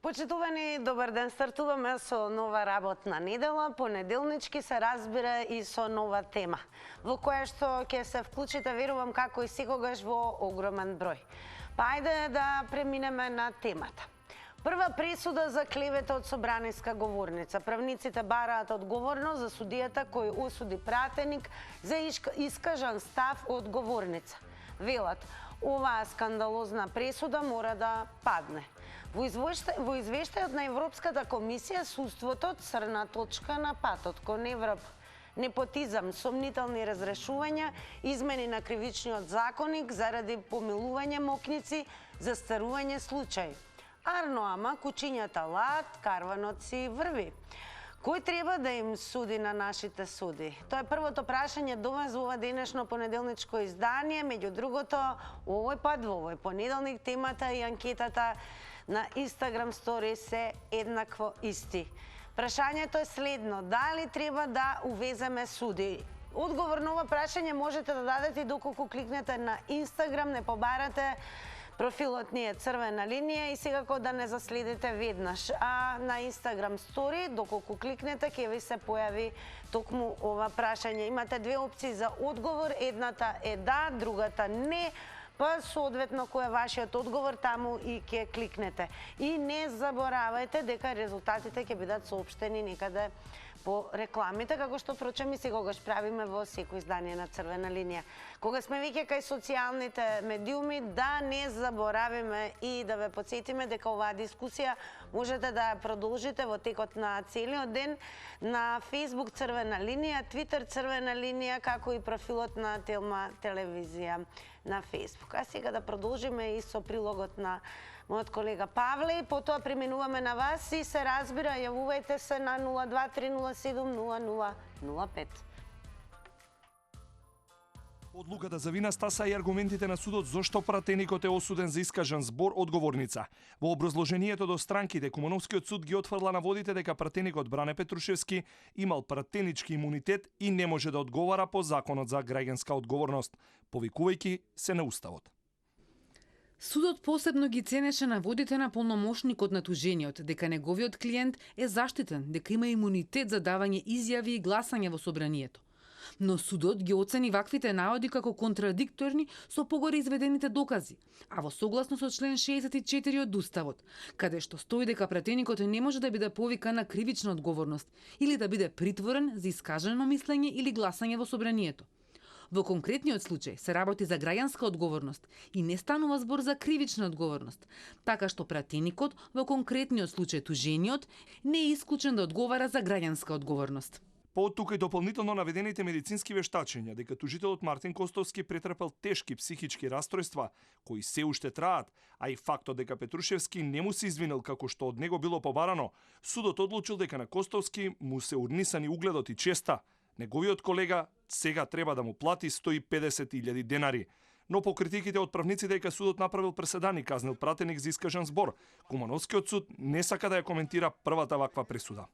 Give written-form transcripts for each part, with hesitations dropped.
Почитувани, добар ден, стартуваме со нова работна недела. Понеделнички се разбира и со нова тема, во која што ќе се вклучите, верувам, како и секогаш во огромен број. Па ајде да преминеме на темата. Прва пресуда за клевета од собраниска говорница. Правниците бараат одговорност за судијата кој осуди пратеник за искажан став од говорница. Велат, оваа скандалозна пресуда мора да падне. Во извештајот на Европската комисија, судството црна точка на патот кон Европа. Непотизам, сомнителни разрешувања, измени на кривичниот законник заради помилување мокници, застарување случаи. Арно ама, кучињата лаат, карванот си врви. Кој треба да им суди на нашите суди? Тоа е првото прашање до вас во ова денешно понеделничко издание. Меѓу другото, овој пат во овој понеделник темата и анкетата на Instagram Story се еднакво исти. Прашањето е следно: дали треба да увеземе суди? Одговор на ова прашање можете да дадете доколку кликнете на Instagram, не побарате профилот ни е црвена линија и секако да не заследите веднаш. А на Instagram Story, доколку кликнете, ќе ви се појави токму ова прашање. Имате две опции за одговор, едната е да, другата не. Па соодветно кој е вашиот одговор, таму и ќе кликнете. И не заборавајте дека резултатите ќе бидат соопштени некаде по рекламите, како што впрочем и секогаш правиме во секој издание на Црвена линија. Кога сме веќе кај социјалните медиуми, да не заборавиме и да ве потсетиме дека оваа дискусија можете да ја продолжите во текот на целиот ден на Facebook Црвена линија, Twitter Црвена линија, како и профилот на Телма телевизија на Facebook. А сега да продолжиме и со прилогот на мојот колега Павле и потоа преминуваме на вас и се разбира, јавувајте се на 02-307-0005. Одлуката за вина стаса и аргументите на судот зошто пратеникот е осуден за искажан збор одговорница. Во образложението до странките, Кумановскиот суд ги отфрла на водите дека пратеникот Бране Петрушевски имал пратенички имунитет и не може да одговара по Законот за граѓанска одговорност, повикувајќи се на Уставот. Судот посебно ги ценеше наводите на полномошникот на тужениот дека неговиот клиент е заштитен, дека има имунитет за давање изјави и гласање во собранието. Но судот ги оцени ваквите наводи како контрадикторни со погоре изведените докази, а во согласно со член 64 од Уставот, каде што стои дека пратеникот не може да биде повикан на кривична одговорност или да биде притворен за искажано мислење или гласање во собранието. Во конкретниот случај се работи за граѓанска одговорност и не станува збор за кривична одговорност, така што пратеникот во конкретниот случај тужениот не е исклучен да одговара за граѓанска одговорност. По тука и дополнително наведените медицински вештачења дека тужителот Мартин Костовски претрпел тешки психички расстройства кои се уште траат, а и фактот дека Петрушевски не му се извинил како што од него било побарано, судот одлучил дека на Костовски му се урнисани угледот и честа. Неговиот колега сега треба да му плати 150.000 денари. Но по критиките од правниците дека судот направил преседан и казнил пратеник за искажан збор, Кумановскиот суд не сака да ја коментира првата ваква пресуда.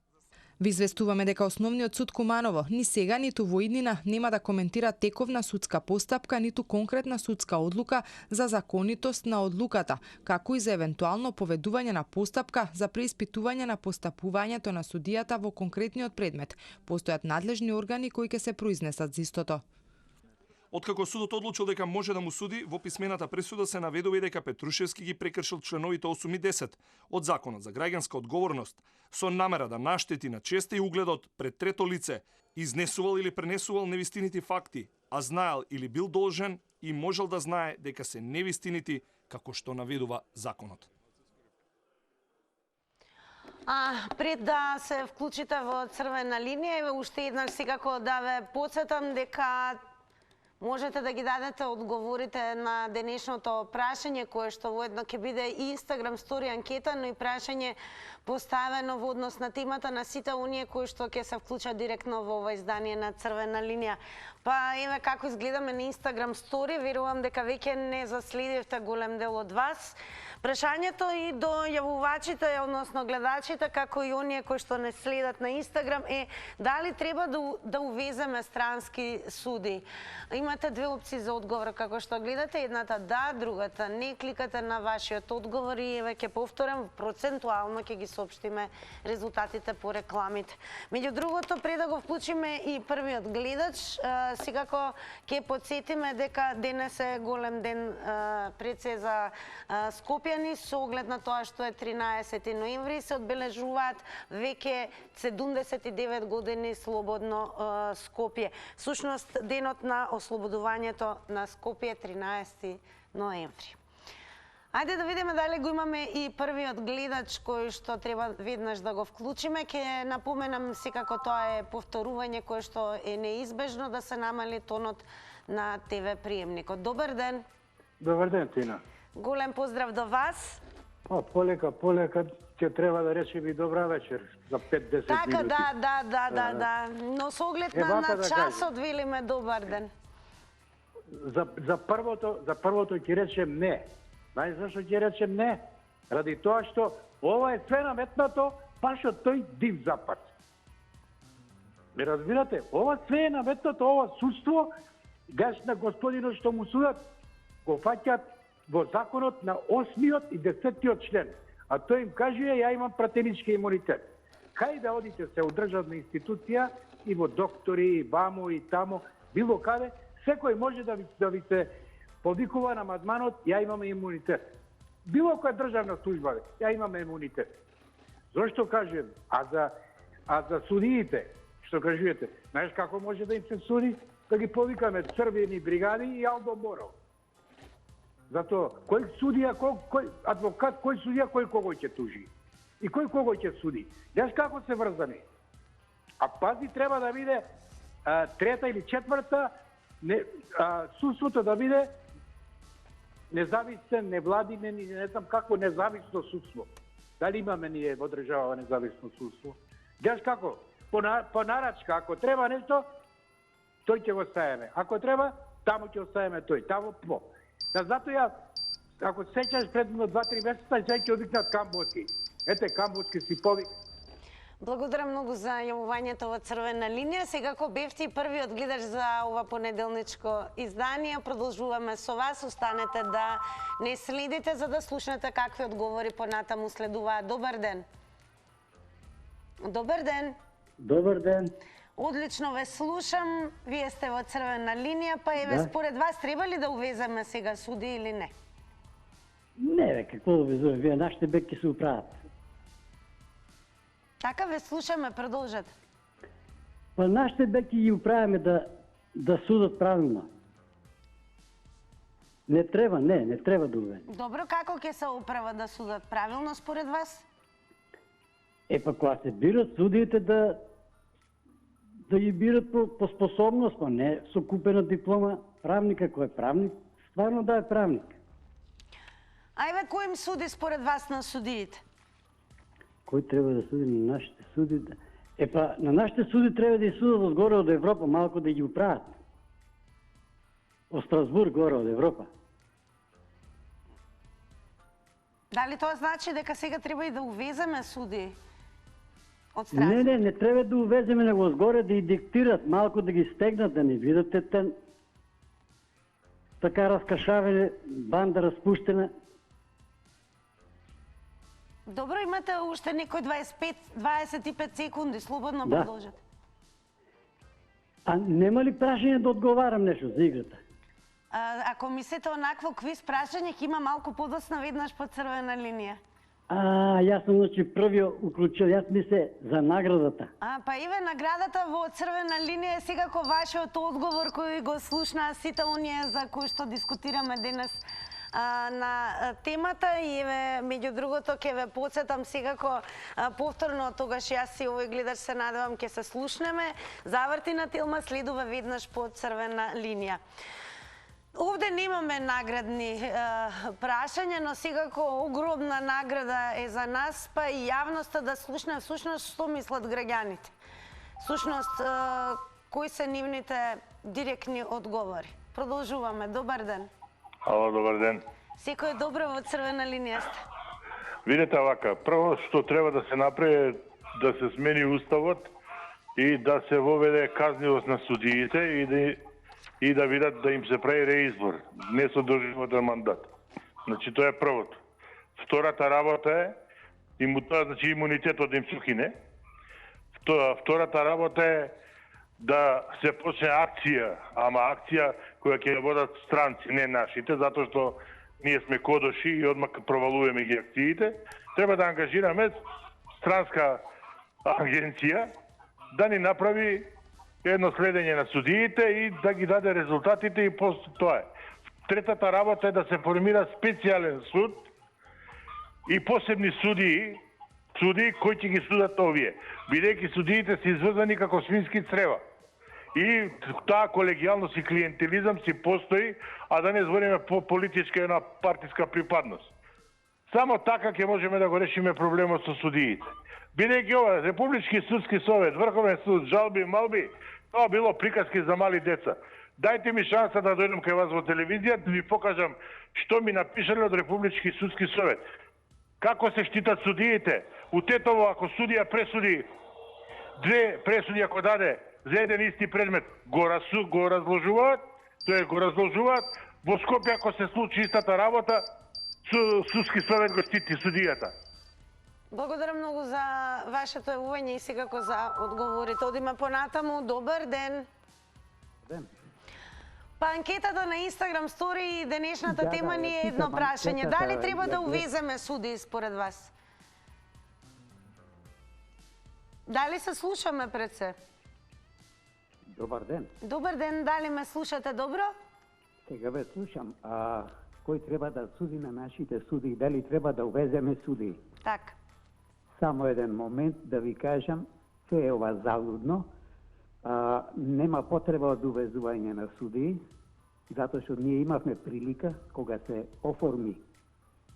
Ви известуваме дека Основниот суд Куманово ни сега ниту во иднина нема да коментира тековна судска постапка, ниту конкретна судска одлука за законитост на одлуката, како и за евентуално поведување на постапка за преиспитување на постапувањето на судијата во конкретниот предмет. Постојат надлежни органи кои ќе се произнесат за истото. Откако судот одлучил дека може да му суди, во писмената пресуда се наведува и дека Петрушевски ги прекршил членовите 8 и 10 од Законот за граѓанска одговорност со намера да наштети на честа и угледот пред трето лице, изнесувал или пренесувал невистинити факти, а знаел или бил должен и можел да знае дека се невистинити како што наведува законот. Пред да се вклучите во Црвена линија, уште еднаш секако да ве потсетам дека можете да ги дадете одговорите на денешното прашање, кое што воедно ќе биде и Instagram Story анкета, но и прашање поставено во однос на темата на сите оние кои што ќе се вклучат директно во ова издание на Црвена линија. Па еве како изгледаме на Инстаграм стори, верувам дека веќе не заследивте голем дел од вас. Прашањето и до јавувачите, односно гледачите, како и оние кои што не следат на Инстаграм е дали треба да увеземе странски суди. Имате две опции за одговор како што гледате, едната да, другата не. Кликате на вашиот одговор и еве ќе повторам, процентуално ќе ги соопштиме резултатите по рекламите. Меѓу другото, пред да го вклучиме и првиот гледач, секако ќе потсетиме дека денес е голем ден пред се за Скопјани, со оглед на тоа што е 13 ноември, се одбележуваат веќе 79 години слободно Скопје. Всушност, денот на ослободувањето на Скопје 13 ноември. Ајде да видиме дали го имаме и првиот гледач кој што треба веднаш да го вклучиме. Ке напоменам секако тоа е повторување кое што е неизбежно да се намали тонот на ТВ приемникот. Добар ден. Добар ден, Тина. Голем поздрав до вас. Полека ќе треба да речем и добра вечер за 5-10 минути. Така, да. Но со оглед на часот велиме добар ден. За првото ќе речем не. Знаеш зашто ќе речем не? Ради тоа што ова е све наметнато баш од тој див запад. Ме разбирате? Ова све е наметнато, ова судство, гаш на господинот што му судат, го фаќат во законот на 8-миот и 10-тиот член. А тој им кажува, ја имам пратенички имунитет. Хај да одите се у државна институција и во доктори, и вамо, и тамо, било каде, секој може да ви се повикува на мадманот, ја имаме имунитет. Било која државна служба, ја имаме имунитет. Зошто кажувам? А за судиите, што кажувате, знаеш како може да им се суди? Да ги повикаме црвени бригади и Алдо Боров. Затоа, кој судија, кој адвокат, кој судија, кој кого ќе тужи? И кој кого ќе суди? Знаеш како се врзани? А пази, треба да биде трета или четврта, судството да биде независен, невладине, не знам какво независно судство. Дали имаме ние во држава независно судство? Знаеш како? По нарачка, ако треба нешто, тој ќе го ставиме. Ако треба, таму ќе оставиме тој. Таму по. Затоа ја, ако се сеќаш пред 2-3 месеца, сега ќе одикнат Камбоски. Ете, Камбоски си повик. Благодарам многу за јавувањето во црвена линија. Секако бевте и првиот гледач за ова понеделничко издание. Продолжуваме со вас. Останете да не следите за да слушнете какви одговори понатаму следуваат. Добар ден. Добар ден. Добар ден. Одлично ве слушам. Вие сте во црвена линија, па еве според вас треба ли да увеземе сега суди или не? Не, какво да увезуваме? Вие нашите беки се управат. Така ве слушаме, продолжете. Па нашите беки ги управяме да судат правилно. Не треба да увеземе. Добро, како ќе се управа да судат правилно според вас? Па кога се бират судиите да ги бират по способност, па не со купена диплома. Правника кој е правник, стварно да е правник. Ајде, кој им суди според вас на судиите? Кој треба да суди на нашите суди? Па на нашите суди треба да ги судат одгоре од Европа, малку да ги управат. Од Страсбург горе од Европа. Дали тоа значи дека сега треба и да увеземе суди од Страсбург? Не треба да увеземе него одгоре, да ги диктират, малку да ги стегнат, да не видите така раскашавени, банда распуштена. Добро, имате уште некој 25 секунди, слободно продолжете. А нема ли прашање да одговарам нешто за играта? Ако мислите онакво квиз прашање, ќе има малку подоцна веднаш по црвена линија. Јас сум први уклучил, јас мисле за наградата. Па еве наградата во црвена линија е секако вашиот одговор кој го слушнаа сите оние за кои што дискутираме денес на темата и еве меѓу другото ќе ве потсетам секако повторно, тогаш јас и овој гледач се надевам ќе се слушнеме. Завртина Телма следува веднаш по црвена линија. Овде немаме наградни прашања, но секако огромна награда е за нас, па и јавноста да слушне всушност што мислат граѓаните. Всушност, кои се нивните директни одговори. Продолжуваме. Добар ден. Ало, добар ден. Секој е добро во црвена линија сте. Видете вака, прво што треба да се направи е да се смени уставот и да се воведе казнивост на судиите и да видат да им се прави реизбор, не со доживотен мандат. Значи тоа е првото. Втората работа е значи имунитетот да им се укине. Втората работа е да се почне акција, ама акција која ќе ја водат странци, не нашите, затоа што ние сме кодоши и одмак провалуваме ги акциите. Треба да ангажираме странска агенција да ни направи едно следење на судиите и да ги даде резултатите и после тоа е. Третата работа е да се формира специјален суд и посебни судии кои ќе ги судат овие, бидејќи судиите се изврзани како свински црева. И таа колегијалност и клиентелизам си постои, а да не збориме по политичка и на партиска припадност. Само така ќе можеме да го решиме проблемот со судиите. Бидејќи ова Републички судски совет, Врховен суд, жалби, малби, тоа било приказки за мали деца. Дајте ми шанса да дојдам кај вас во телевизија да ви покажам што ми напишале од Републички судски совет. Како се штитат судиите? У Тетово, ако судија пресуди, 2 пресуди ако даде за еден исти предмет, го разложуваат, Во Скопје, ако се случи истата работа, судски совет го штити судијата. Благодарам многу за вашето јавување и секако за одговорите. Одиме понатаму. Добар ден. Па анкетата на Инстаграм стори и денешната тема ни е едно прашање. Дали треба да увеземе суди според вас? Дали се слушаме пред се? Добар ден. Добар ден, дали ме слушате добро? Сега ве слушам. Кој треба да суди на нашите суди? Дали треба да увеземе суди? Так. Само еден момент да ви кажам, се е ова залудно. Нема потреба од увезување на суди, затоа што ние имавме прилика, кога се оформи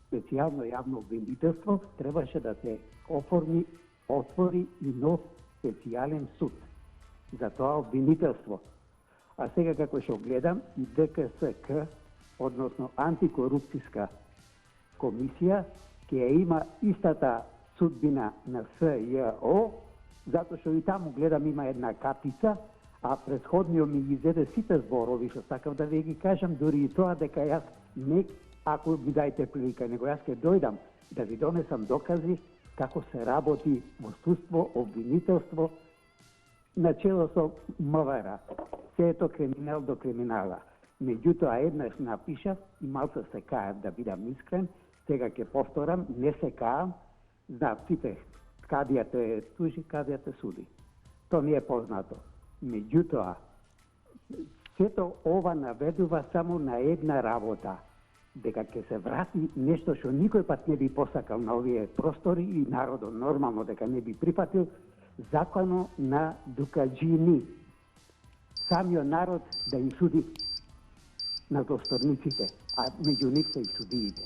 специјално јавно обвинителство, требаше да се отвори и нов специјален суд за тоа обвинителство. А сега како што гледам, и ДКСК, односно антикорупцијска комисија, ќе има истата судбина на СЈО, затоа што и таму гледам има една капица, а предходниот ми ги зеде сите зборови, што сакав да ви ги кажам, дури и тоа дека јас не, ако ми дајте прилика, него јас ќе дојдам да ви донесам докази како се работи во судство, обвинителство, начело со МВР. Се ето криминал до криминала. Меѓутоа, еднаш напишав и малце се каев, да бидам искрен, сега ќе повторам, не се каам, знам сите, кадија те тужи, кадија те суди. То ми е познато. Меѓутоа, сето ова наведува само на една работа, дека ќе се врати нешто што никој пат не би посакал на овие простори и народот нормално дека не би прифатил, законо на дукаджини. Самиот народ да им суди на досторниците, а меѓу нив се и судиите.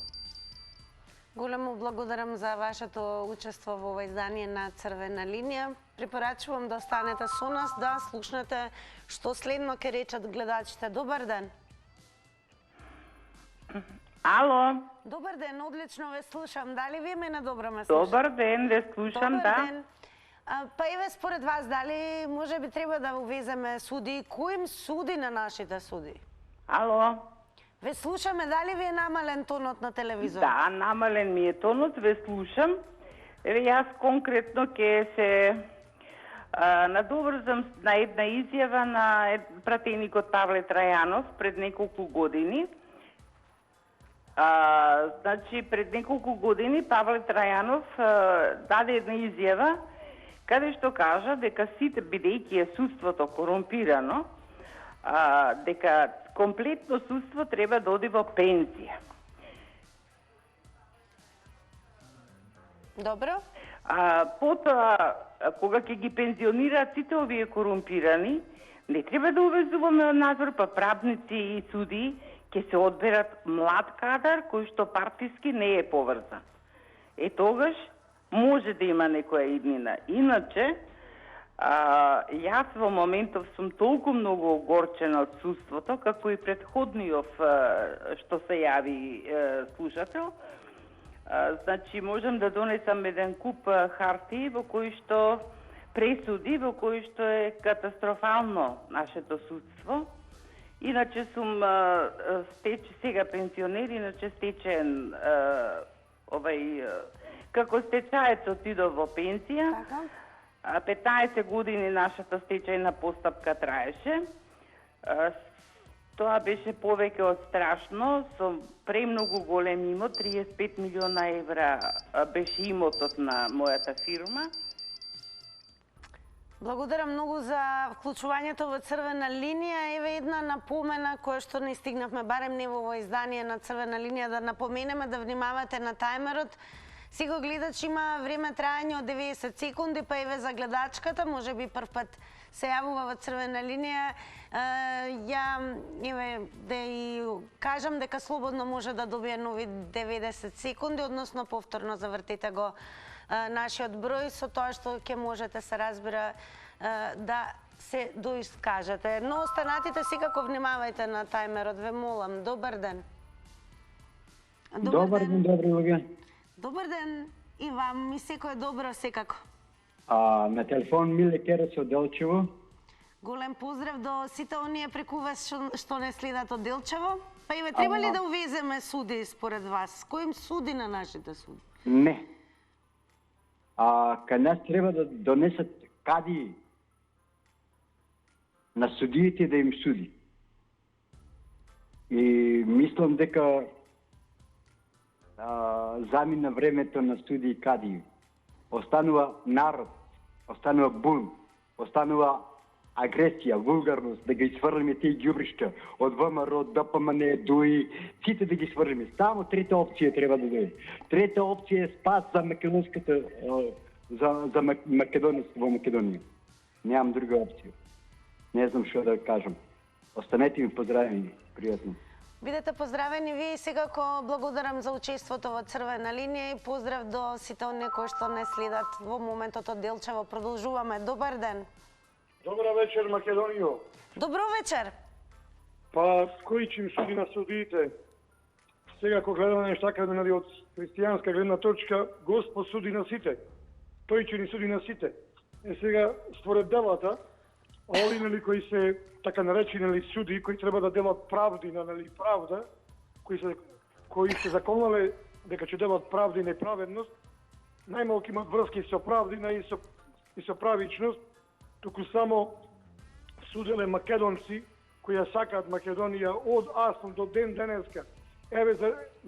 Големо благодарам за вашето учество во ова издание на Црвена линија. Препорачувам да останете со нас, да слушнете што следно ќе речат гледачите. Добар ден. Ало. Добар ден, одлично ве слушам. Дали вие мене добро ме слушате? Добар ден, ве слушам, Добар да. ден. Па еве според вас, дали може би треба да увеземе суди? Кој им суди на нашите суди? Ало. Ве слушаме, дали ви е намален тонот на телевизорот? Да, намален ми е тонот, ве слушам. Еве јас конкретно ќе се надоврзам на една изјава на пратеникот Павле Трајанов пред неколку години. Значи, пред неколку години Павле Трајанов даде една изјава каде што кажа дека сите, бидејќи е судството корумпирано, дека комплетно судство треба да оди во пензија. Добро. Потоа, кога ќе ги пензионираат сите овие корумпирани, не треба да увезуваме од надзор, па правници и суди ќе се одберат млад кадар кој што партиски не е поврзан. Тогаш може да има некоја иднина. Иначе, Јас во моментов сум толку многу огорчена од судството, како и претходниот што се јави слушател. Значи, можам да донесам еден куп хартии во кои што пресуди, во кои што е катастрофално нашето судство. Иначе сум сега пенсионер, иначе стечен како стечаец отидов во пенсија. 15 години нашата стечајна постапка траеше. Тоа беше повеќе од страшно, со премногу голем имот, 35 милиона евра беше имотот на мојата фирма. Благодарам многу за вклучувањето во Црвена линија. Еве една напомена која што не стигнавме, барем не во ово издание на Црвена линија, да напоменеме да внимавате на тајмерот. Секој гледач има време трајање од 90 секунди, па еве за гледачката, може би прв пат се јавува во Црвена линија. Да и кажам дека слободно може да добие нови 90 секунди, односно повторно завртете го нашиот број, со тоа што ќе можете, се разбира, да се доискажете. Но останатите секако внимавајте на тајмерот, ве молам. Добар ден. Добар ден, добри луѓе. Добар ден и вам, и секој добро секако. На телефон Миле Керец од Делчево. Голем поздрав до сите оние преку вас што не следат од Делчево. Па еве, треба ли да увеземе суди според вас? Кој им суди на нашите суди? Не. Кај нас треба да донесат кади на судиите да им суди. И мислам дека замина времето на суди и кади. Останува народ, останува бун, останува агресија, вулгарност, да ги сврлиме тие ѓубришта од ВМРО, од ДПМН, ДУИ, сите да ги сврлиме. Само трета опција треба да дојде. Трета опција е спас за македонската, за македонеците во Македонија. Немам друга опција. Не знам што да кажам. Останете ми поздравени, пријатно. Бидете поздравени вие, секако благодарам за учеството во Црвена линија и поздрав до сите оние кои што не следат во моментот од Делчево. Продолжуваме. Добар ден. Добра вечер, Македонијо. Добро вечер. Па, кој чим суди на судиите? Сега, ако гледаме нештака, нали, од христијанска гледна точка, Господ суди на сите. Тој че ни суди на сите. Сега, според делата, оли, нали, кои се така наречени, нали, суди, кои треба да делат правди, нали, правда, кои се законале дека ќе делат правди и неправедност, најмалку имат врски со правдина и со правичност, туку само суделе македонци кои ја сакаат Македонија од Аспон до ден денеска. Еве,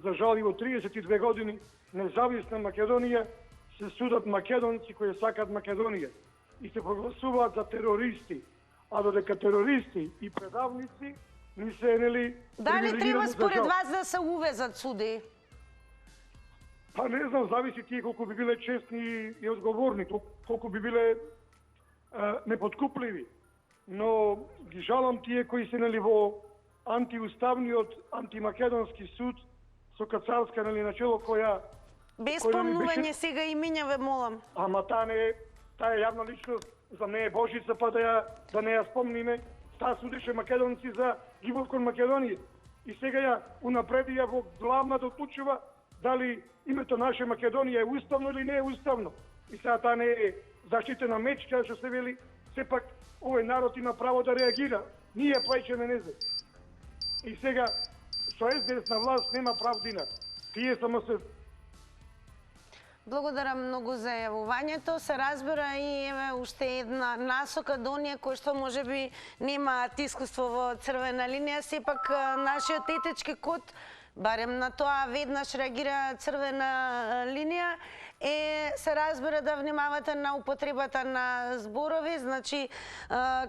за жаливо 32 години независна Македонија се судат македонци кои сакаат Македонија и се прогласуваат за терористи, а додека терористи и предавници ни се, нели... Дали треба според вас да се увезат суди? Па не знам, зависи тие колку би биле честни и одговорни, колку би биле непоткупливи. Но ги жалам тие кои се, нели, во антиуставниот, антимакедонски суд со Кацарска, нели, начело која... Без спомнување сега имиња, ве молам. Ама таа е јавна личност, за не е Божица, па да не ја спомниме. Таа судеше македонци за гибов кон Македонија. И сега ја унапредија во главна да одлучува дали името наше Македонија е уставно или не е уставно. И сега таа не е заштитена мечка, што се вели, сепак овој народ има право да реагира. Ние плаќаме незе. И сега со СДС на власт нема правдина. Тие само се... Благодарам многу за јавувањето. Се разбира и еве уште една насока до оние кои што можеби немаат искуство во Црвена линија, сепак нашиот етички код, барем на тоа веднаш реагира Црвена линија, се разбира да внимавате на употребата на зборови, значи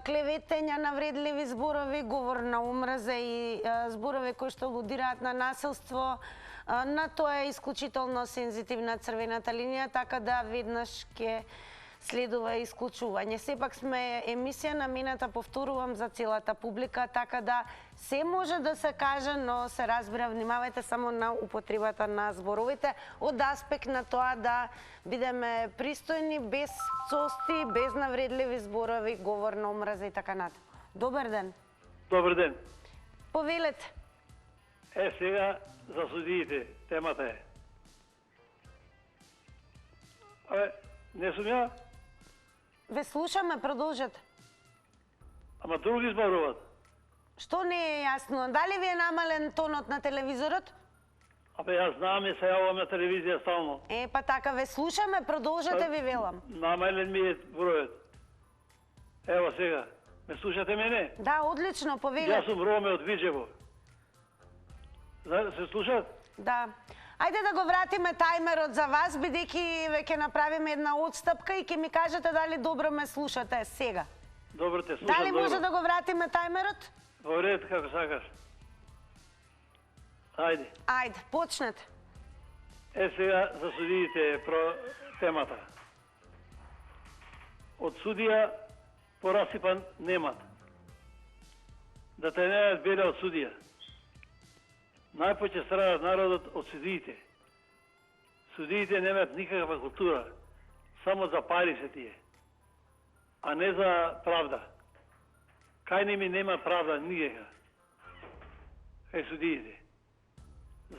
клеветења, навредливи зборови, говор на омраза и зборови кои што алудираат на насилство. На тоа е исклучително сензитивна Црвената линија, така да веднаш ќе следува исклучување. Сепак сме емисија намената, повторувам, за целата публика, така да се може да се каже, но се разбира, внимавајте само на употребата на зборовите од аспект на тоа да бидеме пристојни, без цости, без навредливи зборови, говор на омраза и така натаму. Добар ден. Добар ден. Повелете. Сега за судиите, темата е. Не сум ја? Ве слушаме, продолжете. Ама други зборуват. Што не е јасно? Дали ви е намален тонот на телевизорот? Јас знам и се јавам на телевизија стално. Па така, ве слушаме, продолжете, ви велам. Намален ми е бројот. Ево сега, ме слушате мене? Да, одлично, повелете. Јас сум Роме од Виджево. Се слушат? Да. Ајде да го вратиме тајмерот за вас, бидејќи ве ќе направиме една отстапка и ќе ми кажете дали добро ме слушате сега. Добро те слушам. Дали може да го вратиме тајмерот? Во ред, како сакаш. Ајде. Ајде, почнете. Сега за судиите про темата. Од судија порасипан немат. Да те не беле од судија. Најпоќе страдат народот од судиите. Судиите немаат никаква култура, само за пари се тие, а не за правда. Кај ними нема правда никака. Кај судиите.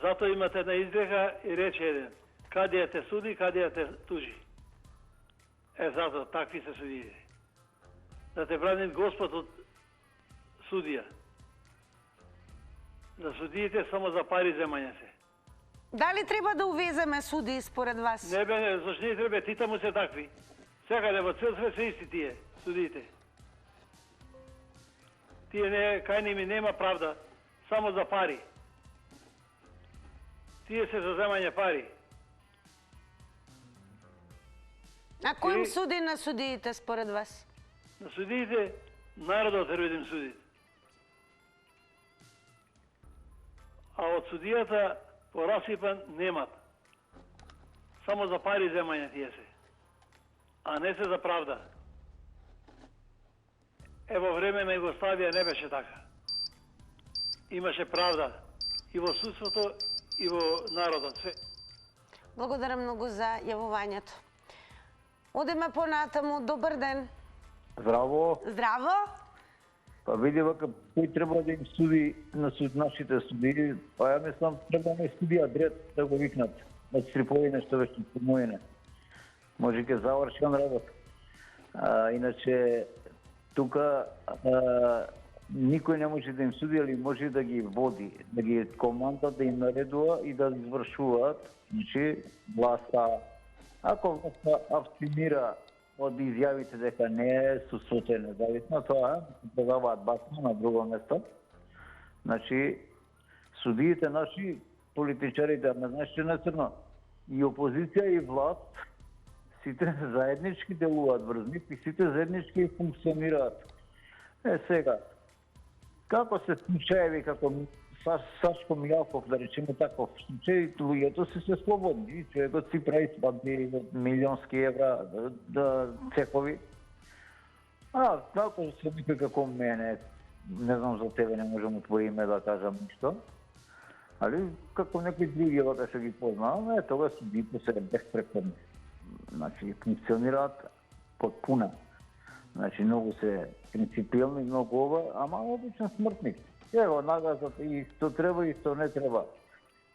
Зато имате една изрека и рече еден: каде ја те суди, каде ја те тужи. Зато такви се судиите. Да те брани Господ од судија. За судиите само за пари земање се. Дали треба да увеземе суди според вас? Не бе, зашто не треба, ти таму се такви. Секаде во цел свет се исти тие, судиите. Тие не, кај ними нема правда, само за пари. Тие се за земање пари. А кој им суди на судиите според вас? На судиите народот треба да им суди. А од судијата порасипан немат. Само за пари земање тие се. А не се за правда. Во време на Југославија не беше така. Имаше правда и во судството, и во народот. Све. Благодарам многу за јавувањето. Одеме понатаму. Добар ден. Здраво. Здраво. Па види вака, кој треба да им суди на нашите суди, па ја мислам, треба да не судија дред да го викнат. Да стрипови нешто веќе помојне. Може ке заврши он работ. Иначе, тука никој не може да им суди, али може да ги води, да ги команда, да им наредува и да извршуваат. Значи, власта, ако власта абстинира од изјавите дека не е судството независно, тоа продаваат басма на друго место. Значи, судиите наши, политичарите, ама знаеш че на црно, и опозиција и власт, сите заеднички делуваат врз нив и сите заеднички функционираат. Сега, како се случаеви, како Сашко Мијалков, да речеме таков случај, луѓето се слободни. Човекот си прави свадби од милионски евра да цекови. Како се вика како мене, не знам за тебе, не можам од твое име да кажам ништо, али како некои други вака што ги познаваме, тога судите се безпреходни. Значи, функционираат потпуна. Значи, многу се принципиални, многу ова, ама обичен смртник. Ево, нагазат и што треба и што не треба.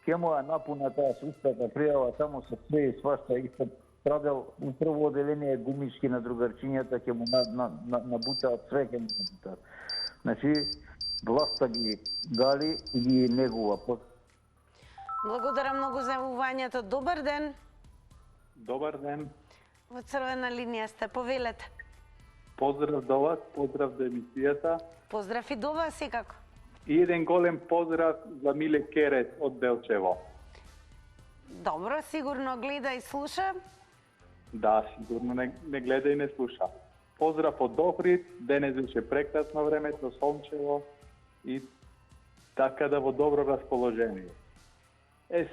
Ке му ја напуна таа судската пријава, таму се све и свашта, и се страдел у прво оделение гумички на другарчињата, ке му набутаат све, ке му набутаат. Значи, власта ги дали и ги негува. Благодарам многу за јавувањето. Добар ден. Добар ден. Во црвена линија сте, повелете. Поздрав до вас, поздрав до емисијата. Поздрав и до вас, секако. И еден голем поздрав за Миле Керес од Белчево. Добро, сигурно гледа и слуша. Да, сигурно не гледа и не слуша. Поздрав од Охрид, денес беше прекрасно времето, сончево и така да во добро расположение.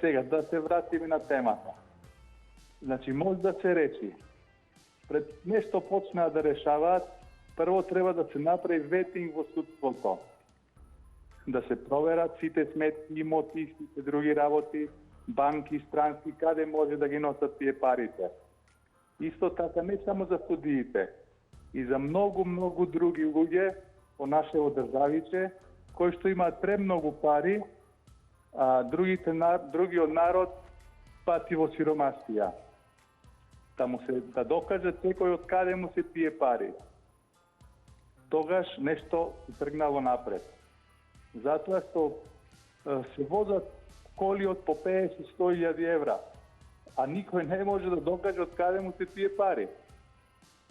Сега, да се вратиме на темата. Значи, може да се речи пред нешто почнеа да решаваат, прво треба да се направи ветинг во судството. Да се проверат сите сметки, имоти, сите други работи, банки, странски, каде може да ги носат тие парите. Исто така не само за судиите, и за многу други луѓе во нашето државиче, кои што имаат премногу пари, а другиот народ пати во сиромаштија. Да докаже секој од каде му се тие пари. Тогаш нешто се тргнало напред. Затоа што се возат коли од по 50-100.000 евра, а никој не може да докаже од каде му се тие пари.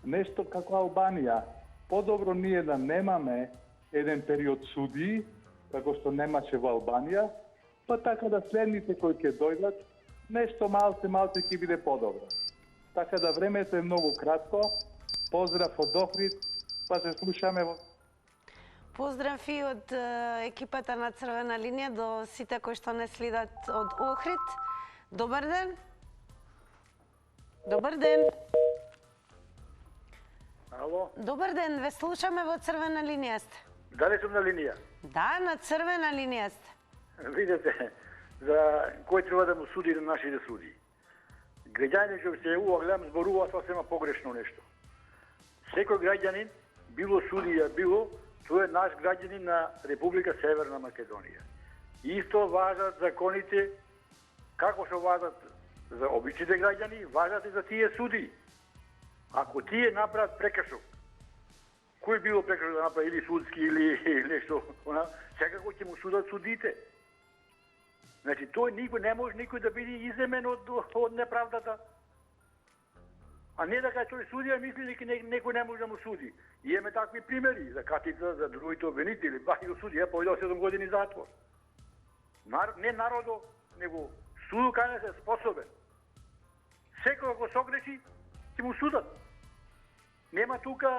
Нешто како Албанија. Подобро ние да немаме еден период судии, како што немаше во Албанија, па така да следните кои ќе дојдат, нешто малце ќе биде подобро. Така да времето е многу кратко. Поздрав од Охрид, па се слушаме во... Поздрав и од екипата на Црвена линија до сите кои што не следат од Охрид. Добар ден. Добар ден. Ало? Добар ден, ве слушаме во Црвена линија сте. Дали сум на линија? Да, на Црвена линија сте. Видете, за кој треба да му суди на нашите суди. Граѓаните што се гледам зборува сосема погрешно нешто. Секој граѓанин, било судија, било, тој е наш граѓанин на Република Северна Македонија. Исто важат законите, како што важат за обичните граѓани, важат и за тие суди. Ако тие направат прекршок, кој било прекршок да направи или судски или нешто, секако ќе му судат судите. Значи, тој никој не може никој да биде иземен од неправдата. А не да кај тој судија мисли дека некој не може да му суди. И имаме такви примери за Катица, за другите обвинители, бајо судија појдел 7 години затвор. Не народо, него суду кај не се способен. Секој го согреши, ќе му судат. Нема тука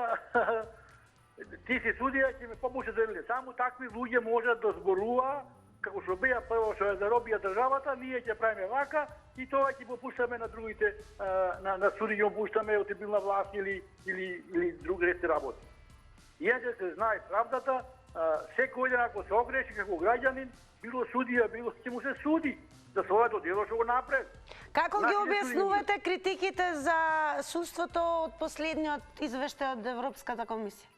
ти си судија, ќе ме попушат земје. Само такви луѓе можат да зборува како што беа прво што ја заробија државата, ние ќе правиме вака и тоа ќе попуштаме на другите, на суди ќе попуштаме од билна власт или други рести работи. Иначе се знае правдата, секој ден ако се огреши како граѓанин, било судија, било ќе му се суди за своето дело што го направи. Како ги објаснувате критиките за судството од последниот извештај од Европската комисија?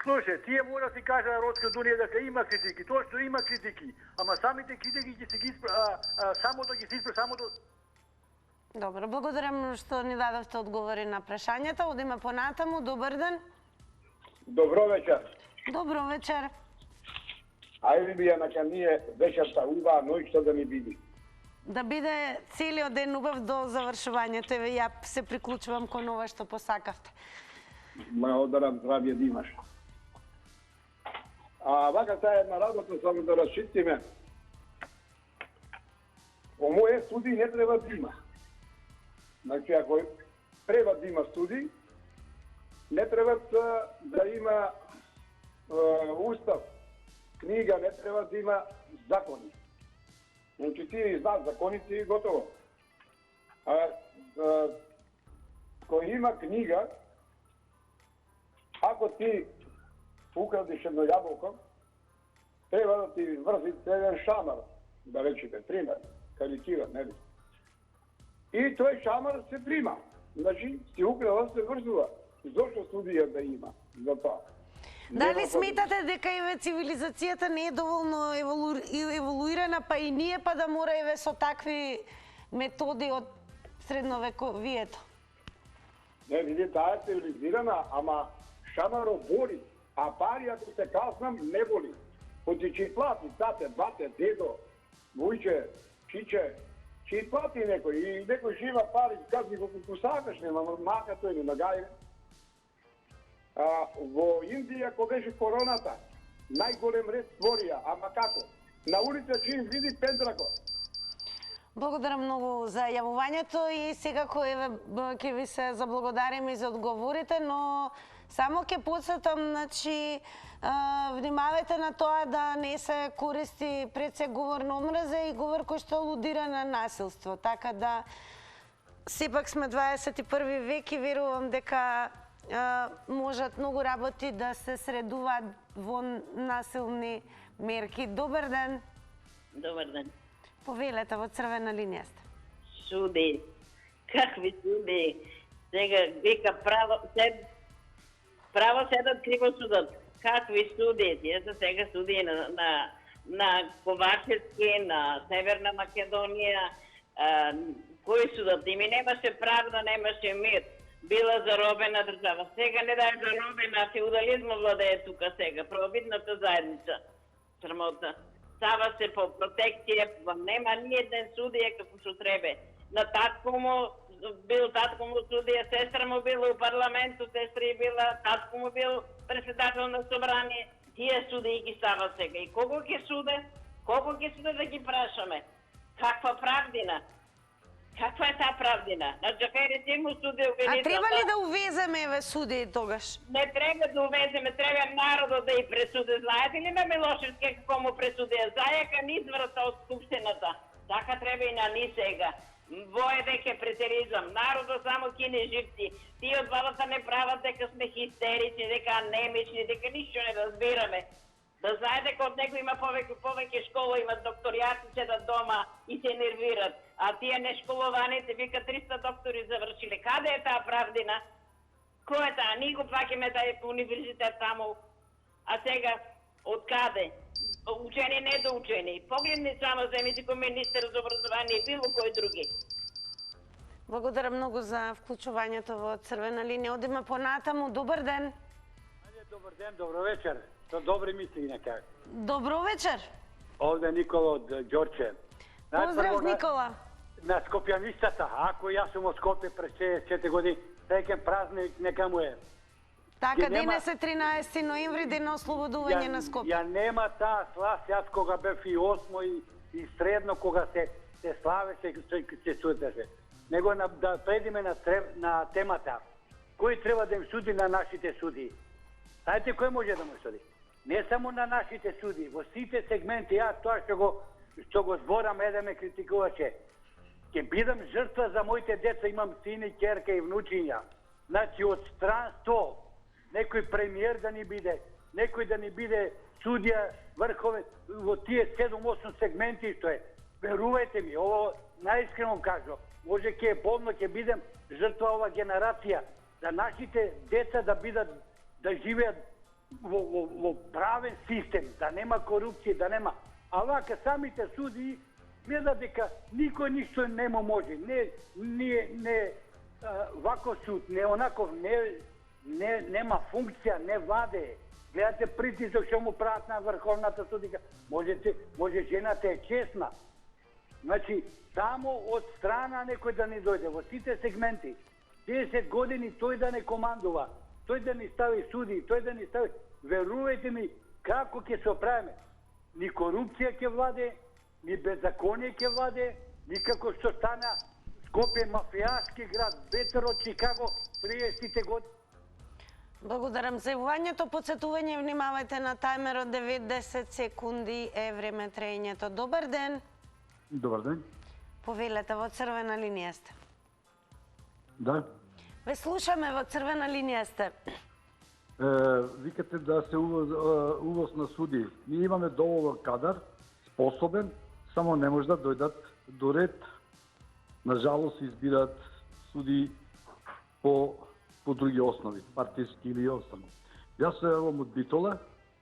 Слушај, тие мора да си кажа Европската унија дека има критики, тоа што има критики, ама самите критики ќе се ги самото ќе се испра самото. Добро, благодарам што ни дадовте одговори на прашањата. Одиме понатаму. Добар ден. Добро вечер. Добро вечер. Ајде би ја нака ние вечерта убава ноќта да ни биде. Да биде целиот ден убав до завршувањето. Еве ја се приклучувам кон ова што посакавте. Благодарам, здравје да имаш. А вака таа една работа само да расчистиме. По моје суди не треба да има. Значи, ако треба да има суди, не треба да има устав, книга, не треба да има закони. Значи, ти знаат законите и готово. Кој има книга, ако ти украдиш едно јаболко, треба да ти врзи еден шамар, да речете, пример, карикирам, нели? И тој шамар се прима. Значи, си украла, се врзува. Зошто судија да има за тоа? Дали сметате дека еве цивилизацијата не е доволно еволуирана, па и ние па да мора еве со такви методи од средновековието? Не, види, таа е цивилизирана, ама шамаро боли, а пари ако се казнам, не боли. Оти ќе плати тате, бате, дедо, вујче, чиче, ќе плати некој и некој ќе има пари, казни го посакаш, нема мака тој не нагаје. Во Индија, кога беше короната, најголем ред створија, ама како? На улица ќе им види пендрако. Благодарам многу за јавувањето и секако еве ќе ви се заблагодариме и за одговорите, но само ќе потсетам, значи, внимавајте на тоа да не се користи пред се говор на омраза и говор кој што алудира на насилство. Така да сепак сме 21 век и верувам дека можат многу работи да се средуваат во насилни мерки. Добар ден. Добар ден. Повелете, во црвена линија сте. Суди. Какви суди? Сега вика право седат, криво судат. Какви суди? Тие се сега суди на Ковачевски, на Северна Македонија. Кои судат? Ими немаше правда, немаше мир. Била заробена држава. Сега не да е заробена, феудализмот владее тука сега. Правобитната заедница. Срамота. Става се по протекција, нема ни еден судија како што требе. На татко му судија, сестра му била у парламенту, сестра била, татко му бил председател на собрание. Тие судии ги става сега. И кого ќе суде? Кого ќе суде да ги прашаме? Каква правдина? Каква е таа правдина? На Джаферите му суди А треба ли да увеземе еве судии тогаш? Не треба да увеземе, треба народот да и пресуди. Знаете ли на Милошевски како му пресуди? Зајака ни изврата од Скупштината. Така треба и на ни сега. Вој дека претеризам. Народот само кине живци. Тие од владата не прават дека сме хистерични, дека анемични, дека ништо не разбираме. Да знае дека од него има повеќе школа, имат докторијати, седат дома и се нервират. А тие нешколованите вика 300 доктори завршиле. Каде е таа правдина? Кој е таа? Ние го плаќаме тај универзитет таму. А сега, од каде? Учени, недоучени. Погледни само, земите кој министер за образование и било кој други. Благодарам многу за вклучувањето во црвена линија. Одиме понатаму. Добар ден. Добар ден, добро вечер. Со добри мисли нека. Добро вечер. Овде Никола од Ѓорче. Поздрав, Никола. На Скопјанистата, ако јас сум од Скопје през 64 години, секен празник нека му е. Така, денес е 13 ноември, ден на ослободување на Скопје. Ја нема таа сласт, јас кога бев и 8 и средно, кога се славеше, се судеше. Него да предиме на темата. Кој треба да им суди на нашите суди? Знаете кој може да му суди? Не само на нашите суди, во сите сегменти, јас тоа што го зборам, да ме критикуваше. Ќе бидам жртва за моите деца, имам сини, ќерка и внучиња. Значи, од странство, некој премиер да ни биде, некој да ни биде судија врховен, во тие 7-8 сегменти што е. Верувајте ми, ово наискрено кажу, може ќе е болно, ќе бидем жртва ова генерација, да нашите деца да бидат, да живеат во правен систем, да нема корупција, да нема. А вака самите суди гледа дека никој ништо не му може. Не вако суд, не онаков, нема функција, не владе. Гледате притисок што му прават на врховната судика. Може жената е честна. Значи, само од страна некој да ни дојде во сите сегменти. 10 години тој да не командува, тој да ни стави суди, тој да ни стави. Верувајте ми, како ќе се оправиме? Ни корупција ќе владе, ни беззаконие ќе владе, ни како што стана Скопје мафијашки град, ветер од Чикаго 30-те години. Благодарам за јавувањето. Подсетување, внимавајте на тајмерот, 90 секунди е време траењето. Добар ден. Добар ден. Повелете, во црвена линија сте. Да. Ве слушаме, во црвена линија сте. Викате да се увоз на суди. Ние имаме доволно кадар, способен, само не може да дојдат до ред. Нажалост избираат суди по други основи, партиски или останали. Јас се јавам од Битола,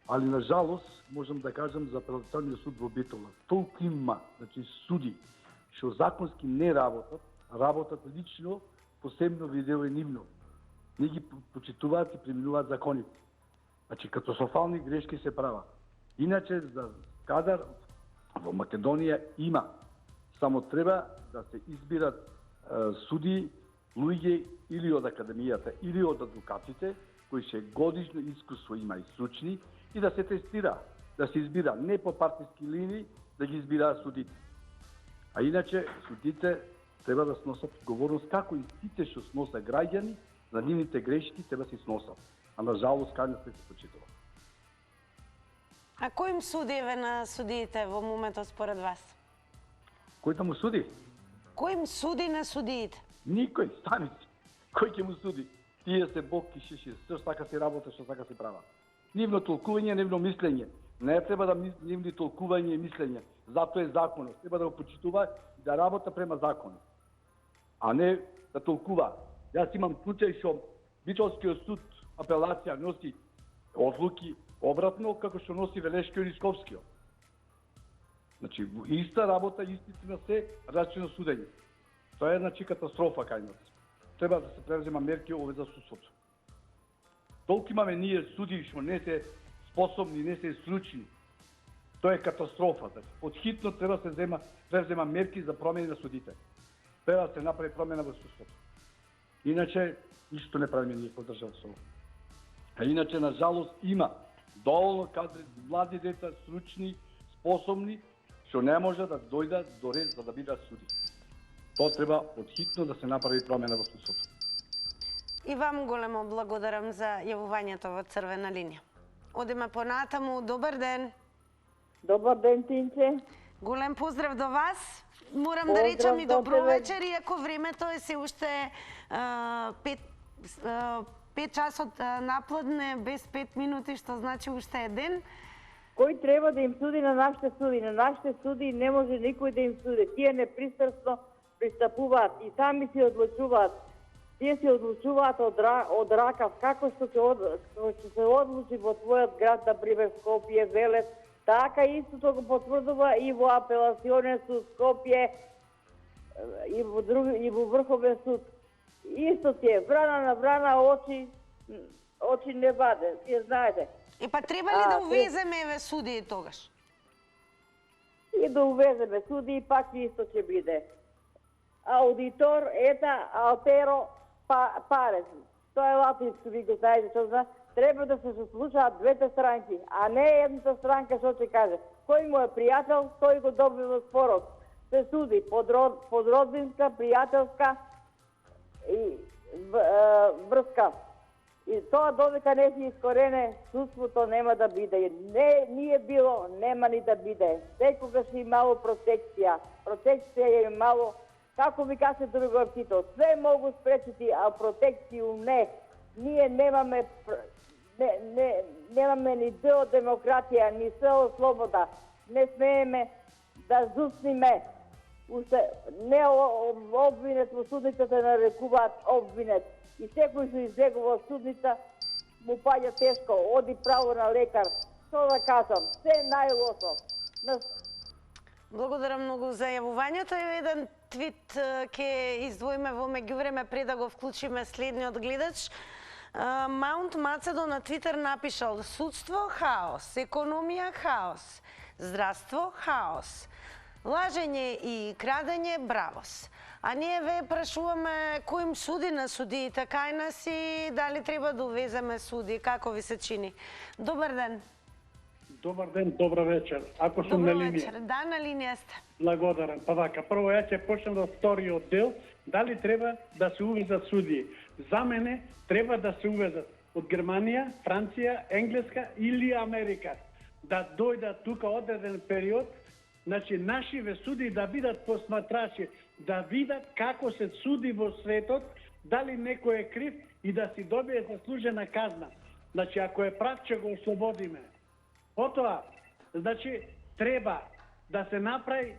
али нажалост можам да кажам за апелационниот суд во Битола. Толку има, значи суди што законски не работат лично, посебно видео и нивно. Не ги почитуваат и применуваат законите. Значи, катастрофални грешки се прават. Иначе, за кадар во Македонија има. Само треба да се избират суди, луѓе или од академијата, или од адвокатите, кои се годишно искуство има и стручни, и да се тестира, да се избира не по партиски линии, да ги избираат судите. А иначе, судите треба да сносат одговорност, како и сите што сносат граѓани, за нивните грешки треба се сносат. А на жалост, кај не се почитува. А кој им суди еве на судиите во моментот според вас? Кој да му суди? Кој им суди на судиите? Никој, станици. Кој ќе му суди? Тие се Бог и шиши, што сака се работа, што сака се права. Нивно толкување, нивно мислење. Не треба да нивни толкување и мислење. Зато е законот. Треба да го почитува и да работа према законот. А не да толкува. Јас имам случај што Битолскиот суд апелација носи одлуки обратно како што носи Велешкиот и Скопскиот. Значи, иста работа, истите на се, различно судење. Тоа е значи катастрофа кај нас. Треба да се превзема мерки ове за судството. Толку имаме ние суди што не се способни, не се стручни. Тоа е катастрофа. Подхитно треба да се превзема мерки за промени на судите. Треба да се направи промена во судството. Иначе, ништо не правиме ние како држава со. А иначе, на жалост, има доволно кадри, млади деца, стручни, способни, што не може да дојдат до ред за да бидат суди. Тоа треба подхитно да се направи промена во судството. И вам големо благодарам за јавувањето во Црвена линија. Одиме понатаму. Добар ден. Добар ден, Тинче. Голем поздрав до вас. Морам да речам и добро вечер, иако времето е се уште 5 часот напладне без 5 минути, што значи уште е ден. Кој треба да им суди на нашите суди? На нашите суди не може никој да им суди. Тие непристрасно пристапуваат и сами си одлучуваат. Тие се одлучуваат од ракав, како што се одлучи во твојот град, да пример Скопје, Велес, така истото го потврдува и во апелационен суд Скопје и во Врховен суд. Исто ти е, врана на врана, очи не ваде, тие знаете. И па треба ли да увеземе еве суди тогаш? И да увеземе суди и пак исто ќе биде. Аудитор, ета, алтеро, парес. Тоа е латински, ви го знаете, што зна. Треба да се слушаат двете странки, а не едната странка што ќе каже. Кој му е пријател, тој го добива спорот. Се суди подродбинска, пријателска и врска. И тоа додека не се искорене, судството нема да биде. Не е било, нема ни да биде. Секогаш имало протекција. Протекција е имало, како ви каже другиот Тито, све могу спречити, а протекцију не. Ние немаме ни дел демократија, ни село слобода. Не смееме да зусниме. Не обвинет во судницата нарекуваат обвинет. И секој што избегува судница му паѓа тешко, оди право на лекар. Што да кажам, се најлошо. Благодарам многу за јавувањето. И еден твит ќе издвоиме во меѓувреме пред да го вклучиме следниот гледач. Маунт Мацедо на Твитер напишал: судство хаос, економија хаос, здравство хаос, лажење и крадење бравос. А ние ве прашуваме кој им суди на судиите кај нас и дали треба да увеземе суди, како ви се чини? Добар ден. Добар ден, добра вечер. Ако сум на линија. Добра вечер, да, на линија сте. Благодарам. Па вака, прво ја ќе почнем од вториот дел, дали треба да се увезат судии. За мене треба да се увезат од Германија, Франција, Енглеска или Америка. Да дојдат тука одреден период, значи нашиве суди да бидат посматрачи, да видат како се суди во светот, дали некој е крив и да си добие заслужена казна. Значи, ако е прав, ќе го ослободиме. Потоа, значи, треба да се направи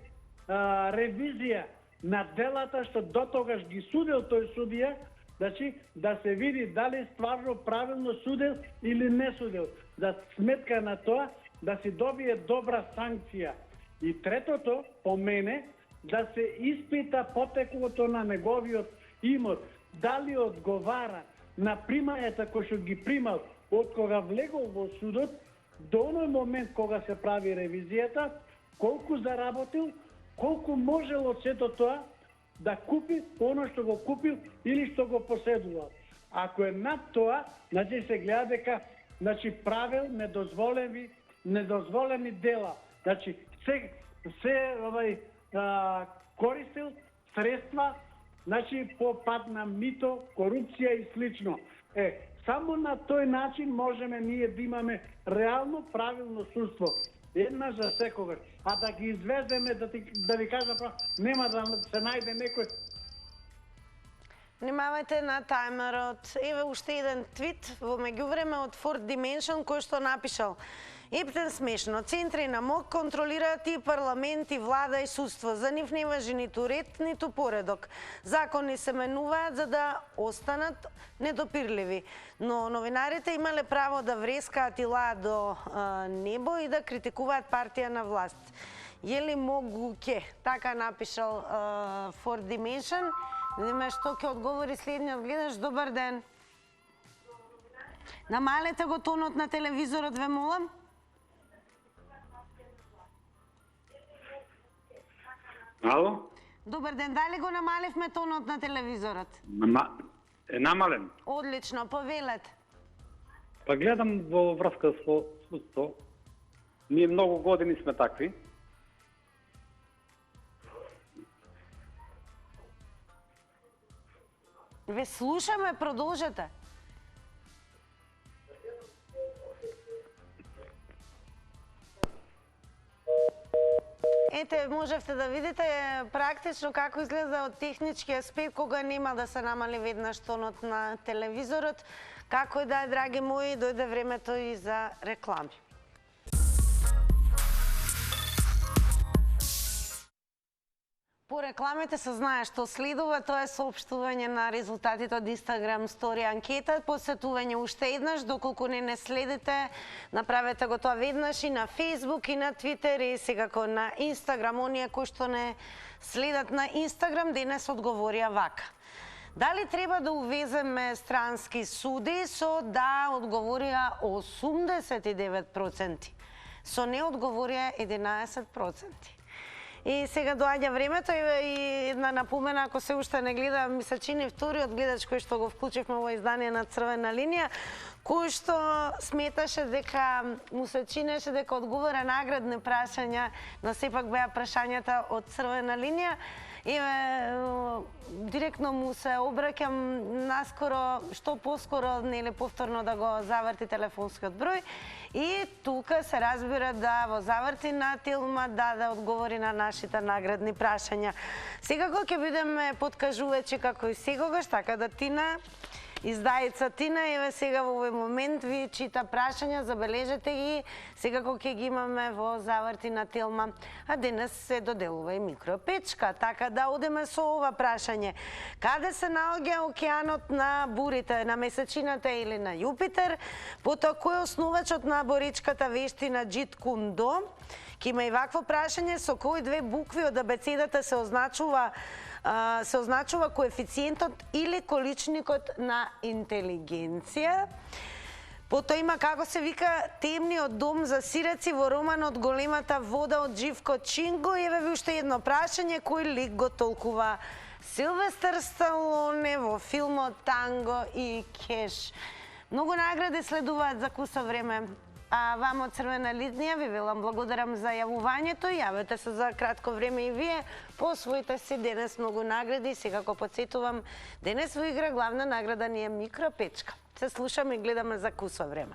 ревизија на делата што дотогаш ги судил тој судија, значи, да се види дали стварно правилно судил или не судил. Да сметка на тоа, да си добие добра санкција. И третото, по мене, да се испита потеклото на неговиот имот, дали одговара на примањата кои што ги примал од кога влегол во судот до оној момент кога се прави ревизијата, колку заработил, колку можел од сето тоа да купи оно што го купил или што го поседувал. Ако е над тоа, значи се гледа дека правил недозволени дела. Значи се користил средства, значи по пат на мито, корупција и слично. Само на тој начин можеме ние да имаме реално правилно судство. Еднаш за секогаш. А да ги извеземе, да ви кажам, нема да се најде некој Внимавајте на тајмерот. Еве уште еден твит во меѓувреме од Ford Dimension кој што напишал: Ептен смешно, центри на МОК контролираат и парламент, и влада, и судство. За нив не важи ниту ред, ниту поредок. Закони се менуваат за да останат недопирливи. Но новинарите имале право да врескаат и лаат до небо и да критикуваат партија на власт. Е ли могуќе? Така напишал Ford Dimension. Видиме што ќе одговори следниот гледаш. Добар ден. Намалете го тонот на телевизорот, ве молам. Ало? Добар ден, дали го намаливме тонот на телевизорот? Е намален. Одлично, повелете. Па гледам во врска со судство. Ние многу години сме такви. Ве слушаме, продолжете. Ете, можевте да видите практично како изгледа од технички аспект кога нема да се намали веднаш тонот на телевизорот. Како и да е, драги мои, дојде времето и за реклами. По рекламите се знае што следува, тоа е соопштување на резултатите од Instagram Story анкета, посетување уште еднаш, доколку не следите, направете го тоа веднаш и на Facebook и на Twitter и секако на Instagram. Оние кои што не следат на Instagram денес одговорија вака. Дали треба да увеземе странски суди? Со да одговорија 89%. Со не одговорија 11%. И сега доаѓа времето и една напомена, ако се уште не гледа, ми се чини вториот гледач кој што го вклучивме во издание на Црвена линија, кој што сметаше дека му се чинеше дека одговора наградни прашања, но сепак беа прашањата од Црвена линија. Директно му се обраќам наскоро, што поскоро, нели повторно да го заврти телефонскиот број. И тука се разбира да во заврти на Тилма да одговори на нашите наградни прашања. Секако ќе бидеме подкажувачи како и секогаш, така да Тина, издаица Тина, еве сега во овој момент ви чита прашања, забележете ги, секако ќе ги имаме во заврти на Телма. А денес се доделува и микропечка, така да одеме со ова прашање. Каде се наоѓа океанот на бурите, на месечината или на Јупитер? Потоа кој е основачот на боричката вештина Джит Кундо? Ке има и вакво прашање, со кои две букви од абецедата се означува коефициентот или количникот на интелигенција. Потоа има како се вика темниот дом за сираци во романот Големата вода од Живко Чинго. Еве ви уште едно прашање, кој лик го толкува Силвестер Сталоне во филмот Танго и Кеш. Многу награди следуваат за кусо време. А вам од Црвена линија ви велам благодарам за јавувањето. Јавете се за кратко време и вие. Посвоите си денес многу награди. Секако подсетувам, денес во игра главна награда ни е микропечка. Се слушаме и гледаме за кусо време.